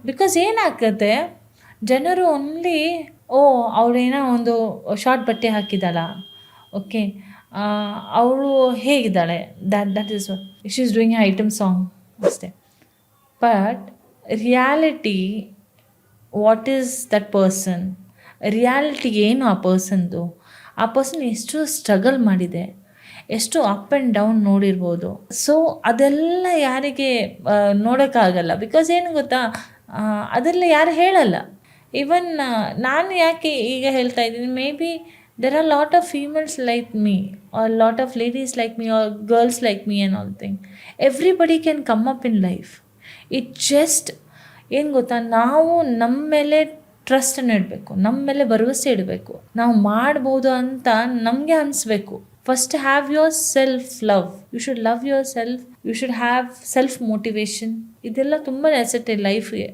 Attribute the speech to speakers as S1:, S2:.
S1: Because ಏನಾಗುತ್ತೆ, ಜನರು only ಓ ಅವಳೇನೋ ಒಂದು ಶಾರ್ಟ್ ಬಟ್ಟೆ ಹಾಕಿದ್ದಾಳ, ಓಕೆ, ಅವಳು ಹೇಗಿದ್ದಾಳೆ, that is she is doing a item song ಅಷ್ಟೇ. But reality, what is that person, reality ಏನು ಆ ಪರ್ಸನ್ದು, ಆ ಪರ್ಸನ್ ಎಷ್ಟು ಸ್ಟ್ರಗಲ್ ಮಾಡಿದೆ, ಎಷ್ಟು ಅಪ್ ಆ್ಯಂಡ್ ಡೌನ್ ನೋಡಿರ್ಬೋದು. ಸೊ ಅದೆಲ್ಲ ಯಾರಿಗೆ ನೋಡೋಕ್ಕಾಗಲ್ಲ. ಬಿಕಾಸ್ ಏನು ಗೊತ್ತಾ, ಅದೆಲ್ಲ ಯಾರು ಹೇಳಲ್ಲ. ಈವನ್ ನಾನು ಯಾಕೆ ಈಗ ಹೇಳ್ತಾ ಇದ್ದೀನಿ, maybe there are lot of females like me, are lot of ladies like me, are girls like me and all thing. Everybody can come up in life. It just ಏನು ಗೊತ್ತಾ, ನಾವು ನಮ್ಮ ಮೇಲೆ ಟ್ರಸ್ಟನ್ನು ಇಡಬೇಕು, ನಮ್ಮ ಮೇಲೆ ಭರವಸೆ ಇಡಬೇಕು, ನಾವು ಮಾಡ್ಬೋದು ಅಂತ ನಮಗೆ ಅನಿಸ್ಬೇಕು. First have your self love. You should love yourself, you should have self motivation. ಇದೆಲ್ಲ ತುಂಬ ನೆಸೆಸರಿ ಲೈಫ್ಗೆ.